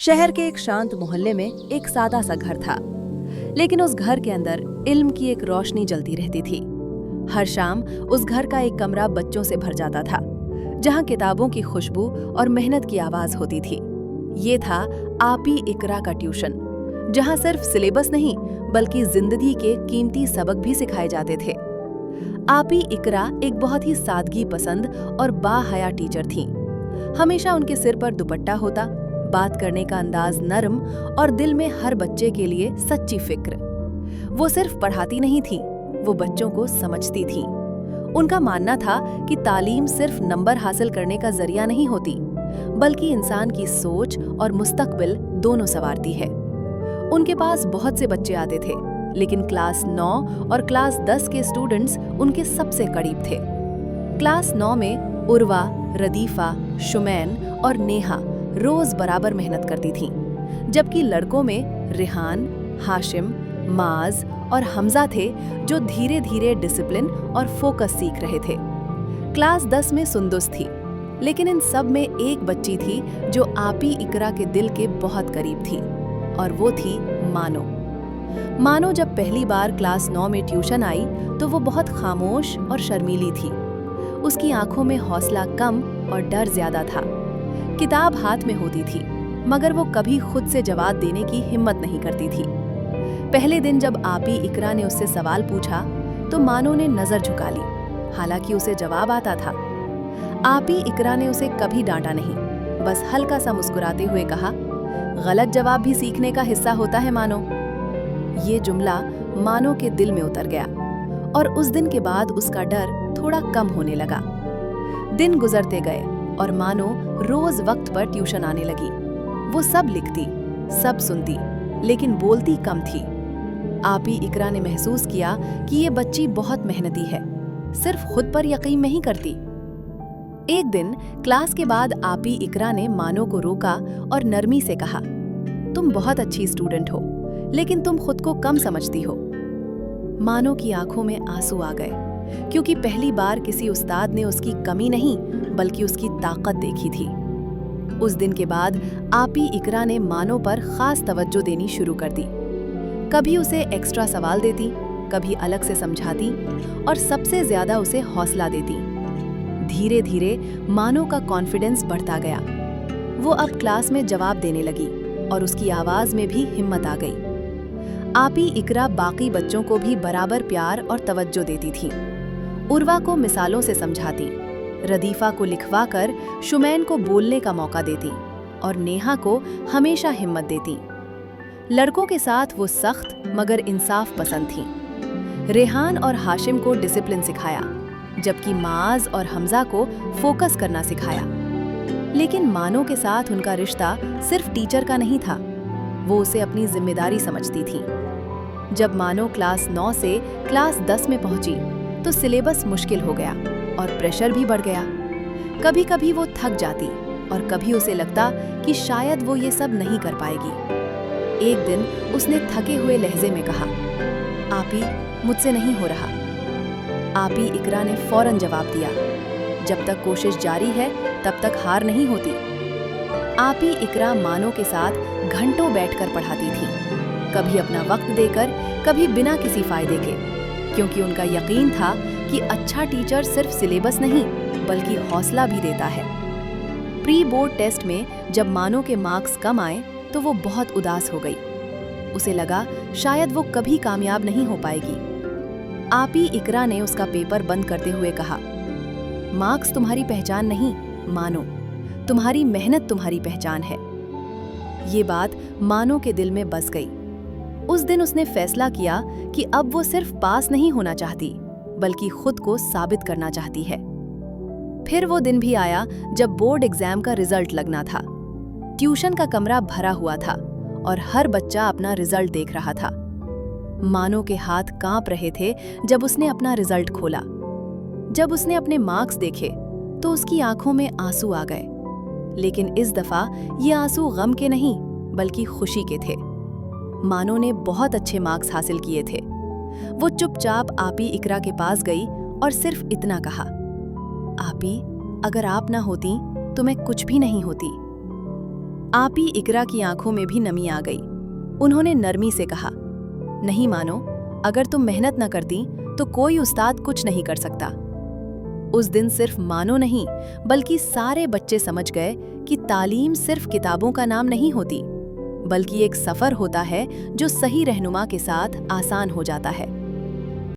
शहर के एक शांत मोहल्ले में एक सादा सा घर था, लेकिन उस घर के अंदर इल्म की एक रोशनी जलती रहती थी। हर शाम उस घर का एक कमरा बच्चों से भर जाता था, जहां किताबों की खुशबू और मेहनत की आवाज होती थी। ये था आपी इकरा का ट्यूशन, जहां सिर्फ सिलेबस नहीं बल्कि जिंदगी के कीमती सबक भी सिखाए जाते थे। आपी इकरा एक बहुत ही सादगी पसंद और बाहया टीचर थीं। हमेशा उनके सिर पर दुपट्टा होता, बात करने का अंदाज नरम और दिल में हर बच्चे के लिए सच्ची फिक्र। वो सिर्फ पढ़ाती नहीं थी, वो बच्चों को समझती थी। उनका मानना था कि तालीम सिर्फ नंबर हासिल करने का जरिया नहीं होती, बल्कि इंसान की सोच और मुस्तकबिल दोनों संवारती है। उनके पास बहुत से बच्चे आते थे, लेकिन क्लास 9 और क्लास 10 के स्टूडेंट्स उनके सबसे करीब थे। क्लास 9 में उर्वा, रदीफा, शुमैन और नेहा रोज बराबर मेहनत करती थीं, जबकि लड़कों में रिहान, हाशिम, माज और हमजा थे, जो धीरे धीरे डिसिप्लिन और फोकस सीख रहे थे। क्लास 10 में सुंदुस थी, लेकिन इन सब में एक बच्ची थी जो आपी इकरा के दिल के बहुत करीब थी, और वो थी मानो। मानो जब पहली बार क्लास 9 में ट्यूशन आई तो वो बहुत खामोश और शर्मीली थी। उसकी आंखों में हौसला कम और डर ज्यादा था। किताब हाथ में होती थी, मगर वो कभी खुद से जवाब देने की हिम्मत नहीं करती थी। पहले दिन जब आपी इकरा ने उससे सवाल पूछा तो मानो ने नजर झुका ली, हालांकि उसे जवाब आता था। आपी इकरा ने उसे कभी डांटा नहीं, बस हल्का सा मुस्कुराते हुए कहा, गलत जवाब भी सीखने का हिस्सा होता है मानो। ये जुमला मानो के दिल में उतर गया, और उस दिन के बाद उसका डर थोड़ा कम होने लगा। दिन गुजरते गए और मानो रोज वक्त पर ट्यूशन आने लगी। वो सब लिखती, सब सुनती, लेकिन बोलती कम थी। आपी इकरा ने महसूस किया कि ये बच्ची बहुत मेहनती है, सिर्फ खुद पर यकीन नहीं करती। एक दिन क्लास के बाद आपी इकरा ने मानो को रोका और नरमी से कहा, तुम बहुत अच्छी स्टूडेंट हो, लेकिन तुम खुद को कम समझती हो। मानो की आंखों में आंसू आ गए, क्योंकि पहली बार किसी उस्ताद ने उसकी कमी नहीं बल्कि उसकी ताकत देखी थी। उस दिन के बाद आपी इकरा ने मानो पर खास तवज्जो देनी शुरू कर दी। कभी उसे एक्स्ट्रा सवाल देती, कभी अलग से समझाती, और सबसे ज्यादा उसे हौसला देती। धीरे धीरे मानो का कॉन्फिडेंस बढ़ता गया। वो अब क्लास में जवाब देने लगी और उसकी आवाज में भी हिम्मत आ गई। आपी इकरा बाकी बच्चों को भी बराबर प्यार और तवज्जो देती थी। उर्वा को मिसालों से समझाती, रदीफा को लिखवा कर शुमैन को बोलने का मौका देती, और नेहा को हमेशा हिम्मत देती। लड़कों के साथ वो सख्त मगर इंसाफ पसंद थीं। रेहान और हाशिम को डिसिप्लिन सिखाया, जबकि माज और हमजा को फोकस करना सिखाया। लेकिन मानो के साथ उनका रिश्ता सिर्फ टीचर का नहीं था, वो उसे अपनी जिम्मेदारी समझती थी। जब मानो क्लास 9 से क्लास 10 में पहुंची तो सिलेबस मुश्किल हो गया और प्रेशर भी बढ़ गया। कभी कभी वो थक जाती और कभी उसे लगता कि शायद वो ये सब नहीं कर पाएगी। एक दिन उसने थके हुए लहजे में कहा, आपी, मुझसे नहीं हो रहा। आपी इकरा ने फौरन जवाब दिया, जब तक कोशिश जारी है तब तक हार नहीं होती। आपी इकरा मानो के साथ घंटों बैठकर पढ़ाती थी, कभी अपना वक्त देकर, कभी बिना किसी फायदे के, क्योंकि उनका यकीन था कि अच्छा टीचर सिर्फ सिलेबस नहीं बल्कि हौसला भी देता है। प्री बोर्ड टेस्ट में जब मानो के मार्क्स कम आए तो वो बहुत उदास हो गई। उसे लगा शायद वो कभी कामयाब नहीं हो पाएगी। आपी इकरा ने उसका पेपर बंद करते हुए कहा, मार्क्स तुम्हारी पहचान नहीं मानो, तुम्हारी मेहनत तुम्हारी पहचान है। ये बात मानो के दिल में बस गई। उस दिन उसने फैसला किया कि अब वो सिर्फ पास नहीं होना चाहती बल्कि खुद को साबित करना चाहती है। फिर वो दिन भी आया जब बोर्ड एग्जाम का रिजल्ट लगना था। ट्यूशन का कमरा भरा हुआ था और हर बच्चा अपना रिजल्ट देख रहा था। मानो के हाथ कांप रहे थे जब उसने अपना रिजल्ट खोला। जब उसने अपने मार्क्स देखे तो उसकी आंखों में आंसू आ गए, लेकिन इस दफा ये आंसू गम के नहीं बल्कि खुशी के थे। मानो ने बहुत अच्छे मार्क्स हासिल किए थे। वो चुपचाप आपी इकरा के पास गई और सिर्फ इतना कहा, आपी, अगर आप ना होती तो मैं कुछ भी नहीं होती। आपी इकरा की आंखों में भी नमी आ गई। उन्होंने नरमी से कहा, नहीं मानो, अगर तुम मेहनत न करती तो कोई उस्ताद कुछ नहीं कर सकता। उस दिन सिर्फ मानो नहीं, बल्कि सारे बच्चे समझ गए कि तालीम सिर्फ किताबों का नाम नहीं होती, बल्कि एक सफर होता है जो सही रहनुमा के साथ आसान हो जाता है।